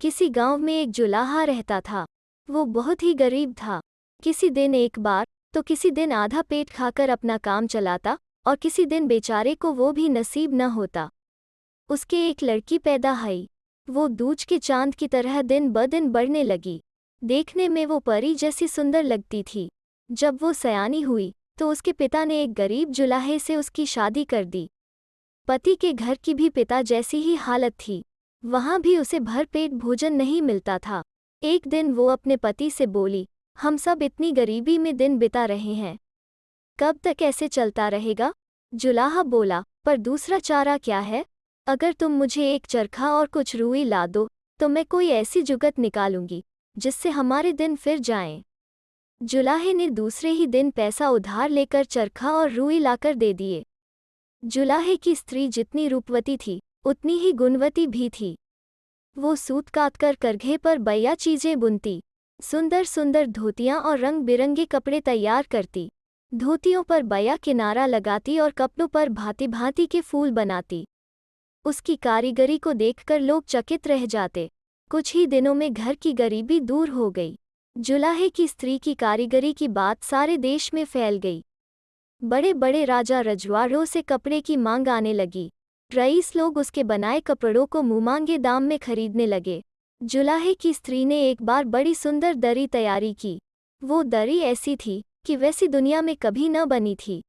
किसी गांव में एक जुलाहा रहता था। वो बहुत ही गरीब था। किसी दिन एक बार तो किसी दिन आधा पेट खाकर अपना काम चलाता और किसी दिन बेचारे को वो भी नसीब न होता। उसके एक लड़की पैदा हुई। वो दूज के चांद की तरह दिन ब दिन बढ़ने लगी। देखने में वो परी जैसी सुंदर लगती थी। जब वो सयानी हुई तो उसके पिता ने एक गरीब जुलाहे से उसकी शादी कर दी। पति के घर की भी पिता जैसी ही हालत थी। वहां भी उसे भरपेट भोजन नहीं मिलता था। एक दिन वो अपने पति से बोली, हम सब इतनी गरीबी में दिन बिता रहे हैं, कब तक ऐसे चलता रहेगा? जुलाहा बोला, पर दूसरा चारा क्या है? अगर तुम मुझे एक चरखा और कुछ रुई ला दो तो मैं कोई ऐसी जुगत निकालूंगी जिससे हमारे दिन फिर जाएं। जुलाहे ने दूसरे ही दिन पैसा उधार लेकर चरखा और रुई लाकर दे दिए। जुलाहे की स्त्री जितनी रूपवती थी उतनी ही गुणवती भी थी। वो सूत काटकर करघे पर बैया चीजें बुनती, सुंदर सुंदर धोतियां और रंग बिरंगे कपड़े तैयार करती। धोतियों पर बैया किनारा लगाती और कपड़ों पर भांति भांति के फूल बनाती। उसकी कारीगरी को देखकर लोग चकित रह जाते। कुछ ही दिनों में घर की गरीबी दूर हो गई। जुलाहे की स्त्री की कारीगरी की बात सारे देश में फैल गई। बड़े बड़े राजा रजवाड़ों से कपड़े की मांग आने लगी। रईस लोग उसके बनाए कपड़ों को मुंहमांगे दाम में खरीदने लगे। जुलाहे की स्त्री ने एक बार बड़ी सुंदर दरी तैयारी की। वो दरी ऐसी थी कि वैसी दुनिया में कभी न बनी थी।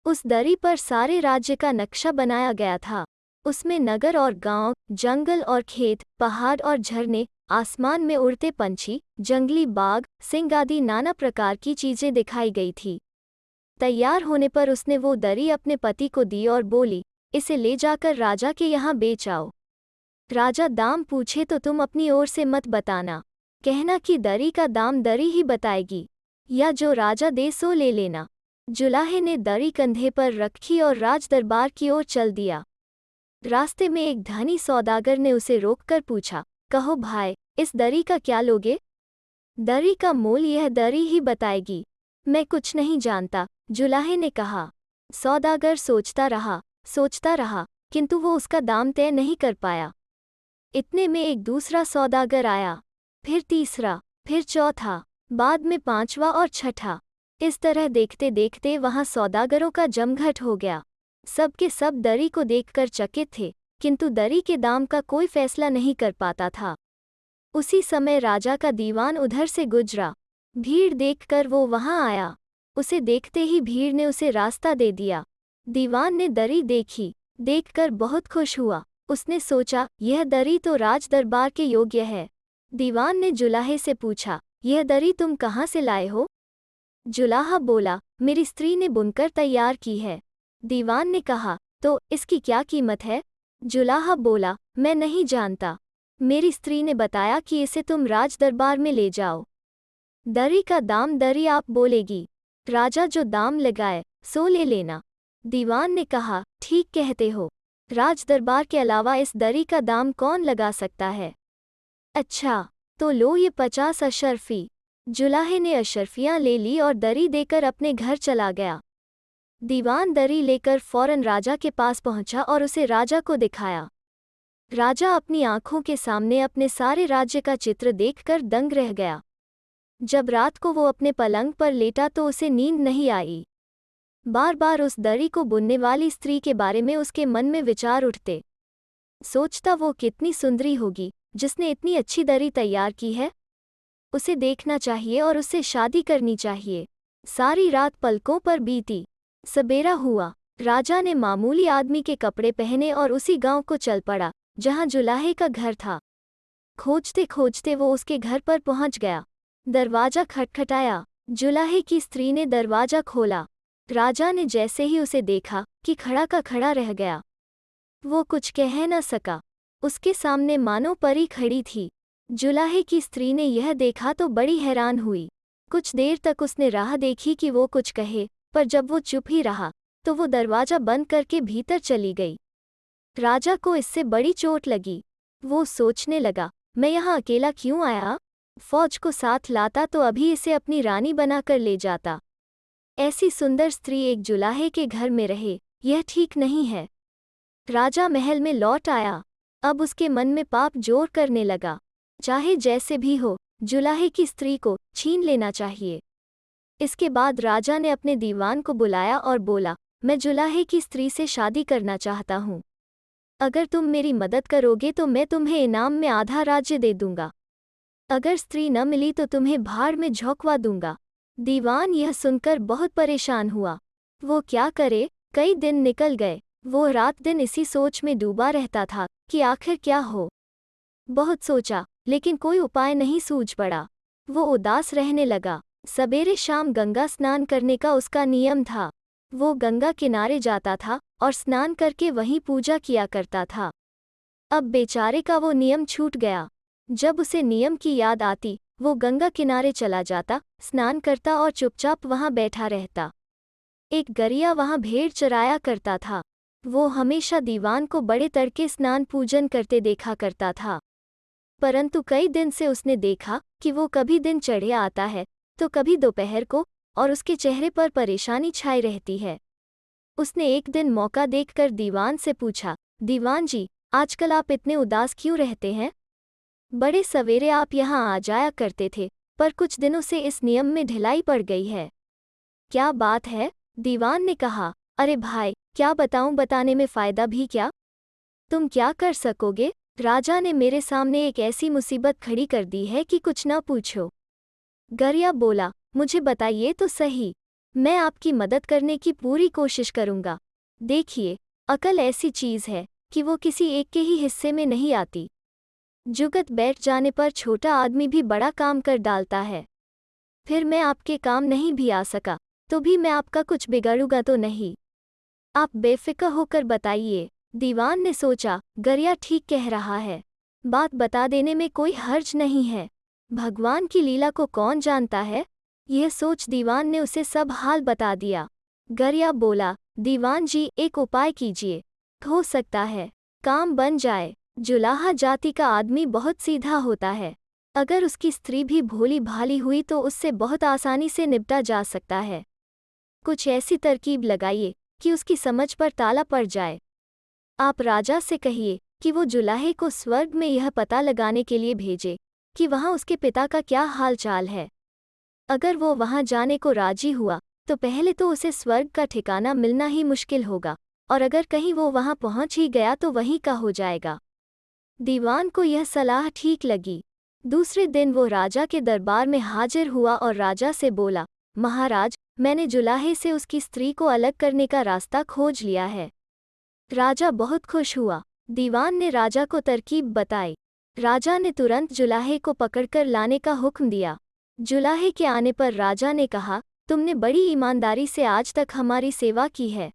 उस दरी पर सारे राज्य का नक्शा बनाया गया था। उसमें नगर और गांव, जंगल और खेत, पहाड़ और झरने, आसमान में उड़ते पंछी, जंगली बाघ, सिंह आदि नाना प्रकार की चीजें दिखाई गई थी। तैयार होने पर उसने वो दरी अपने पति को दी और बोली, इसे ले जाकर राजा के यहाँ बेच आओ। राजा दाम पूछे तो तुम अपनी ओर से मत बताना, कहना कि दरी का दाम दरी ही बताएगी, या जो राजा दे सो ले लेना। जुलाहे ने दरी कंधे पर रखी और राज दरबार की ओर चल दिया। रास्ते में एक धनी सौदागर ने उसे रोककर पूछा, कहो भाई, इस दरी का क्या लोगे? दरी का मोल यह दरी ही बताएगी। मैं कुछ नहीं जानता, जुलाहे ने कहा। सौदागर सोचता रहा, किंतु वो उसका दाम तय नहीं कर पाया। इतने में एक दूसरा सौदागर आया, फिर तीसरा, फिर चौथा, बाद में पांचवा और छठा। इस तरह देखते देखते वहां सौदागरों का जमघट हो गया। सब के सब दरी को देखकर चकित थे, किंतु दरी के दाम का कोई फैसला नहीं कर पाता था। उसी समय राजा का दीवान उधर से गुजरा। भीड़ देखकर वो वहां आया। उसे देखते ही भीड़ ने उसे रास्ता दे दिया। दीवान ने दरी देखी, देखकर बहुत खुश हुआ। उसने सोचा, यह दरी तो राज दरबार के योग्य है। दीवान ने जुलाहे से पूछा, यह दरी तुम कहाँ से लाए हो? जुलाहा बोला, मेरी स्त्री ने बुनकर तैयार की है। दीवान ने कहा, तो इसकी क्या कीमत है? जुलाहा बोला, मैं नहीं जानता। मेरी स्त्री ने बताया कि इसे तुम राज दरबार में ले जाओ। दरी का दाम दरी आप बोलेगी। राजा जो दाम लगाए सो ले लेना। दीवान ने कहा, ठीक कहते हो। राज दरबार के अलावा इस दरी का दाम कौन लगा सकता है? अच्छा, तो लो ये 50 अशर्फी। जुलाहे ने अशर्फियां ले ली और दरी देकर अपने घर चला गया। दीवान दरी लेकर फौरन राजा के पास पहुंचा और उसे राजा को दिखाया। राजा अपनी आंखों के सामने अपने सारे राज्य का चित्र देखकर दंग रह गया। जब रात को वो अपने पलंग पर लेटा तो उसे नींद नहीं आई। बार बार उस दरी को बुनने वाली स्त्री के बारे में उसके मन में विचार उठते। सोचता, वो कितनी सुंदरी होगी जिसने इतनी अच्छी दरी तैयार की है। उसे देखना चाहिए और उससे शादी करनी चाहिए। सारी रात पलकों पर बीती। सबेरा हुआ। राजा ने मामूली आदमी के कपड़े पहने और उसी गांव को चल पड़ा जहां जुलाहे का घर था। खोजते खोजते वो उसके घर पर पहुंच गया। दरवाजा खटखटाया। जुलाहे की स्त्री ने दरवाजा खोला। राजा ने जैसे ही उसे देखा कि खड़ा का खड़ा रह गया। वो कुछ कह न सका। उसके सामने मानो परी खड़ी थी। जुलाहे की स्त्री ने यह देखा तो बड़ी हैरान हुई। कुछ देर तक उसने राह देखी कि वो कुछ कहे, पर जब वो चुप ही रहा तो वो दरवाजा बंद करके भीतर चली गई। राजा को इससे बड़ी चोट लगी। वो सोचने लगा, मैं यहाँ अकेला क्यों आया? फौज को साथ लाता तो अभी इसे अपनी रानी बनाकर ले जाता। ऐसी सुंदर स्त्री एक जुलाहे के घर में रहे, यह ठीक नहीं है। राजा महल में लौट आया। अब उसके मन में पाप जोर करने लगा। चाहे जैसे भी हो, जुलाहे की स्त्री को छीन लेना चाहिए। इसके बाद राजा ने अपने दीवान को बुलाया और बोला, मैं जुलाहे की स्त्री से शादी करना चाहता हूँ। अगर तुम मेरी मदद करोगे तो मैं तुम्हें इनाम में आधा राज्य दे दूंगा। अगर स्त्री न मिली तो तुम्हें भाड़ में झोंकवा दूंगा। दीवान यह सुनकर बहुत परेशान हुआ। वो क्या करे? कई दिन निकल गए। वो रात दिन इसी सोच में डूबा रहता था कि आखिर क्या हो। बहुत सोचा, लेकिन कोई उपाय नहीं सूझ पड़ा। वो उदास रहने लगा। सवेरे शाम गंगा स्नान करने का उसका नियम था। वो गंगा किनारे जाता था और स्नान करके वहीं पूजा किया करता था। अब बेचारे का वो नियम छूट गया। जब उसे नियम की याद आती, वो गंगा किनारे चला जाता, स्नान करता और चुपचाप वहां बैठा रहता। एक गरिया वहां भेड़ चराया करता था। वो हमेशा दीवान को बड़े तड़के स्नान पूजन करते देखा करता था। परंतु कई दिन से उसने देखा कि वो कभी दिन चढ़े आता है तो कभी दोपहर को, और उसके चेहरे पर परेशानी छाई रहती है। उसने एक दिन मौका देखकर दीवान से पूछा, दीवान जी, आजकल आप इतने उदास क्यों रहते हैं? बड़े सवेरे आप यहाँ आ जाया करते थे, पर कुछ दिनों से इस नियम में ढिलाई पड़ गई है। क्या बात है? दीवान ने कहा, अरे भाई, क्या बताऊं, बताने में फ़ायदा भी क्या? तुम क्या कर सकोगे? राजा ने मेरे सामने एक ऐसी मुसीबत खड़ी कर दी है कि कुछ न पूछो। गरिया बोला, मुझे बताइए तो सही। मैं आपकी मदद करने की पूरी कोशिश करूंगा। देखिए, अकल ऐसी चीज़ है कि वो किसी एक के ही हिस्से में नहीं आती। जुगत बैठ जाने पर छोटा आदमी भी बड़ा काम कर डालता है। फिर मैं आपके काम नहीं भी आ सका तो भी मैं आपका कुछ बिगाड़ूंगा तो नहीं। आप बेफिक्र होकर बताइए। दीवान ने सोचा, गरिया ठीक कह रहा है। बात बता देने में कोई हर्ज नहीं है। भगवान की लीला को कौन जानता है? यह सोच दीवान ने उसे सब हाल बता दिया। गरिया बोला, दीवान जी, एक उपाय कीजिए। हो सकता है काम बन जाए। जुलाहा जाति का आदमी बहुत सीधा होता है। अगर उसकी स्त्री भी भोली भाली हुई तो उससे बहुत आसानी से निपटा जा सकता है। कुछ ऐसी तरकीब लगाइए कि उसकी समझ पर ताला पड़ जाए। आप राजा से कहिए कि वो जुलाहे को स्वर्ग में यह पता लगाने के लिए भेजे कि वहाँ उसके पिता का क्या हाल चाल है। अगर वो वहाँ जाने को राजी हुआ तो पहले तो उसे स्वर्ग का ठिकाना मिलना ही मुश्किल होगा, और अगर कहीं वो वहाँ पहुँच ही गया तो वहीं का हो जाएगा। दीवान को यह सलाह ठीक लगी। दूसरे दिन वो राजा के दरबार में हाजिर हुआ और राजा से बोला, महाराज, मैंने जुलाहे से उसकी स्त्री को अलग करने का रास्ता खोज लिया है। राजा बहुत खुश हुआ। दीवान ने राजा को तरकीब बताई। राजा ने तुरंत जुलाहे को पकड़कर लाने का हुक्म दिया। जुलाहे के आने पर राजा ने कहा, तुमने बड़ी ईमानदारी से आज तक हमारी सेवा की है।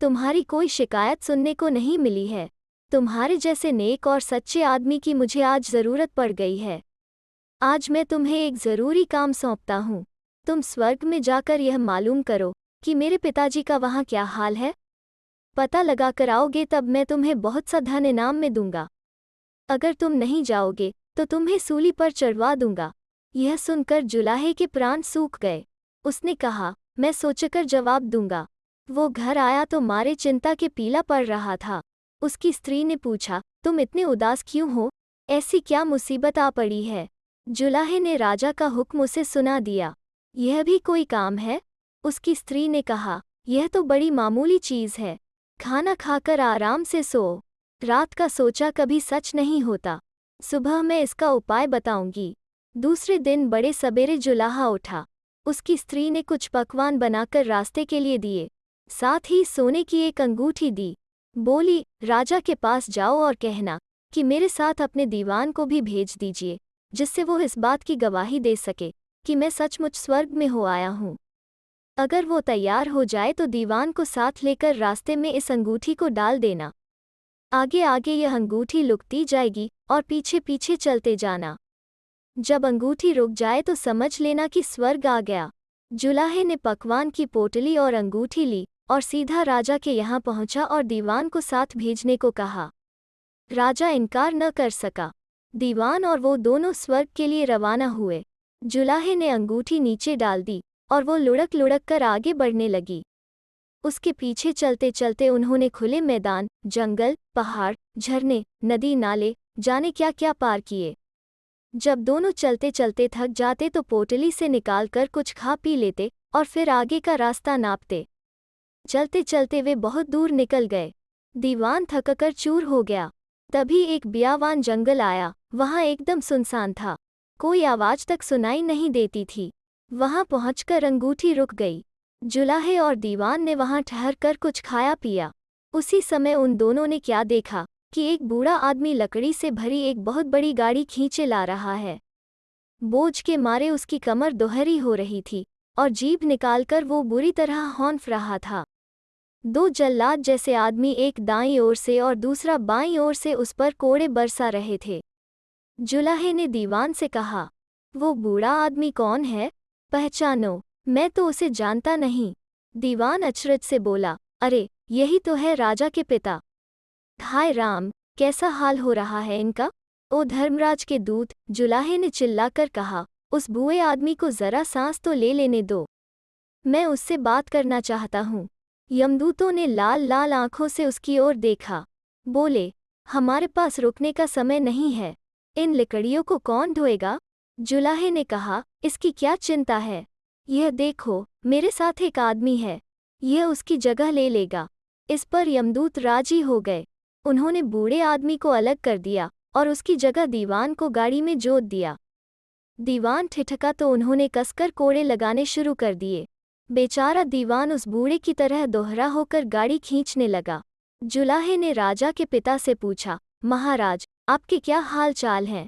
तुम्हारी कोई शिकायत सुनने को नहीं मिली है। तुम्हारे जैसे नेक और सच्चे आदमी की मुझे आज ज़रूरत पड़ गई है। आज मैं तुम्हें एक ज़रूरी काम सौंपता हूँ। तुम स्वर्ग में जाकर यह मालूम करो कि मेरे पिताजी का वहाँ क्या हाल है। पता लगा कर आओगे तब मैं तुम्हें बहुत सा धन इनाम में दूंगा। अगर तुम नहीं जाओगे तो तुम्हें सूली पर चढ़वा दूंगा। यह सुनकर जुलाहे के प्राण सूख गए। उसने कहा, मैं सोचकर जवाब दूंगा। वो घर आया तो मारे चिंता के पीला पड़ रहा था। उसकी स्त्री ने पूछा, तुम इतने उदास क्यों हो? ऐसी क्या मुसीबत आ पड़ी है? जुलाहे ने राजा का हुक्म उसे सुना दिया। यह भी कोई काम है? उसकी स्त्री ने कहा, यह तो बड़ी मामूली चीज़ है। खाना खाकर आराम से सो। रात का सोचा कभी सच नहीं होता। सुबह मैं इसका उपाय बताऊंगी। दूसरे दिन बड़े सबेरे जुलाहा उठा। उसकी स्त्री ने कुछ पकवान बनाकर रास्ते के लिए दिए, साथ ही सोने की एक अंगूठी दी। बोली, राजा के पास जाओ और कहना कि मेरे साथ अपने दीवान को भी भेज दीजिए, जिससे वो इस बात की गवाही दे सके कि मैं सचमुच स्वर्ग में हो आया हूँ। अगर वो तैयार हो जाए तो दीवान को साथ लेकर रास्ते में इस अंगूठी को डाल देना। आगे आगे यह अंगूठी लुकती जाएगी और पीछे पीछे चलते जाना। जब अंगूठी रुक जाए तो समझ लेना कि स्वर्ग आ गया। जुलाहे ने पकवान की पोटली और अंगूठी ली और सीधा राजा के यहाँ पहुंचा और दीवान को साथ भेजने को कहा। राजा इनकार न कर सका। दीवान और वो दोनों स्वर्ग के लिए रवाना हुए। जुलाहे ने अंगूठी नीचे डाल दी और वो लुढ़क लुढ़क कर आगे बढ़ने लगी। उसके पीछे चलते चलते उन्होंने खुले मैदान, जंगल, पहाड़, झरने, नदी नाले, जाने क्या क्या पार किए। जब दोनों चलते चलते थक जाते तो पोटली से निकालकर कुछ खा पी लेते और फिर आगे का रास्ता नापते। चलते चलते वे बहुत दूर निकल गए। दीवान थककर चूर हो गया। तभी एक बियावान जंगल आया। वहां एकदम सुनसान था, कोई आवाज तक सुनाई नहीं देती थी। वहां पहुंचकर अंगूठी रुक गई। जुलाहे और दीवान ने वहां ठहरकर कुछ खाया पिया। उसी समय उन दोनों ने क्या देखा कि एक बूढ़ा आदमी लकड़ी से भरी एक बहुत बड़ी गाड़ी खींचे ला रहा है। बोझ के मारे उसकी कमर दोहरी हो रही थी और जीभ निकालकर वो बुरी तरह हौंफ रहा था। दो जल्लाद जैसे आदमी, एक दाईं ओर से और दूसरा बाईं ओर से उस पर कोड़े बरसा रहे थे। जुलाहे ने दीवान से कहा, वो बूढ़ा आदमी कौन है? पहचानो, मैं तो उसे जानता नहीं। दीवान अचरज से बोला, अरे यही तो है राजा के पिता। हाय राम, कैसा हाल हो रहा है इनका। ओ धर्मराज के दूत, जुलाहे ने चिल्लाकर कहा, उस बूढ़े आदमी को जरा सांस तो ले लेने दो, मैं उससे बात करना चाहता हूँ। यमदूतों ने लाल लाल आंखों से उसकी ओर देखा। बोले, हमारे पास रुकने का समय नहीं है, इन लकड़ियों को कौन ढोएगा? जुलाहे ने कहा, इसकी क्या चिंता है, यह देखो मेरे साथ एक आदमी है, यह उसकी जगह ले लेगा। इस पर यमदूत राजी हो गए। उन्होंने बूढ़े आदमी को अलग कर दिया और उसकी जगह दीवान को गाड़ी में जोत दिया। दीवान ठिठका तो उन्होंने कसकर कोड़े लगाने शुरू कर दिए। बेचारा दीवान उस बूढ़े की तरह दोहरा होकर गाड़ी खींचने लगा। जुलाहे ने राजा के पिता से पूछा, महाराज, आपके क्या हाल चाल हैं?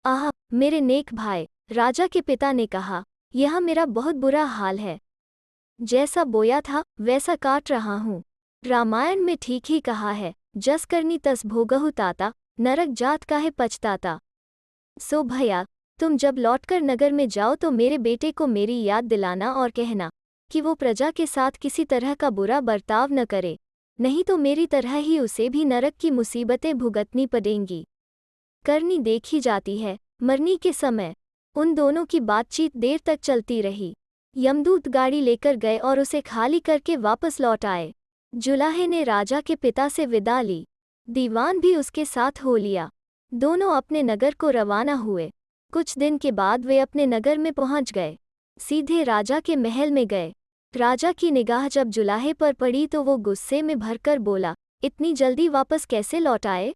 आह, मेरे नेक भाई, राजा के पिता ने कहा, यह मेरा बहुत बुरा हाल है। जैसा बोया था वैसा काट रहा हूँ। रामायण में ठीक ही कहा है, जस करनी तस भोगहु ताता, नरक जात काहे पछताता। सो भैया, तुम जब लौटकर नगर में जाओ तो मेरे बेटे को मेरी याद दिलाना और कहना कि वो प्रजा के साथ किसी तरह का बुरा बर्ताव न करे, नहीं तो मेरी तरह ही उसे भी नरक की मुसीबतें भुगतनी पड़ेंगी। करनी देखी जाती है, मरनी के समय। उन दोनों की बातचीत देर तक चलती रही। यमदूत गाड़ी लेकर गए और उसे खाली करके वापस लौट आए। जुलाहे ने राजा के पिता से विदा ली। दीवान भी उसके साथ हो लिया। दोनों अपने नगर को रवाना हुए। कुछ दिन के बाद वे अपने नगर में पहुंच गए। सीधे राजा के महल में गए। राजा की निगाह जब जुलाहे पर पड़ी तो वो गुस्से में भरकर बोला, इतनी जल्दी वापस कैसे लौट आए?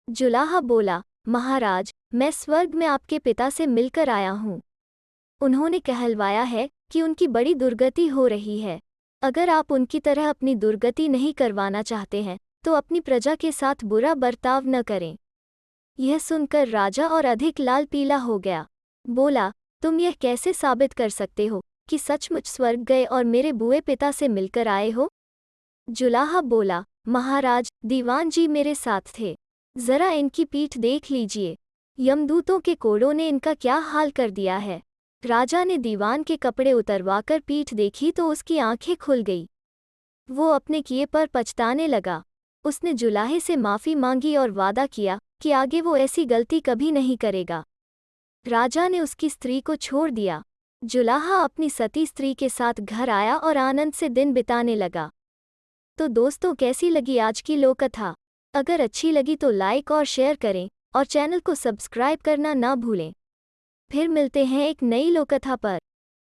जुलाहा बोला, महाराज, मैं स्वर्ग में आपके पिता से मिलकर आया हूँ। उन्होंने कहलवाया है कि उनकी बड़ी दुर्गति हो रही है। अगर आप उनकी तरह अपनी दुर्गति नहीं करवाना चाहते हैं तो अपनी प्रजा के साथ बुरा बर्ताव न करें। यह सुनकर राजा और अधिक लाल पीला हो गया। बोला, तुम यह कैसे साबित कर सकते हो कि सचमुच स्वर्ग गए और मेरे बुए पिता से मिलकर आए हो? जुलाहा बोला, महाराज, दीवान जी मेरे साथ थे, जरा इनकी पीठ देख लीजिए, यमदूतों के कोड़ों ने इनका क्या हाल कर दिया है। राजा ने दीवान के कपड़े उतरवाकर पीठ देखी तो उसकी आंखें खुल गई। वो अपने किए पर पछताने लगा। उसने जुलाहे से माफ़ी मांगी और वादा किया कि आगे वो ऐसी गलती कभी नहीं करेगा। राजा ने उसकी स्त्री को छोड़ दिया। जुलाहा अपनी सती स्त्री के साथ घर आया और आनंद से दिन बिताने लगा। तो दोस्तों, कैसी लगी आज की लोककथा? अगर अच्छी लगी तो लाइक और शेयर करें और चैनल को सब्सक्राइब करना ना भूलें। फिर मिलते हैं एक नई लोककथा पर।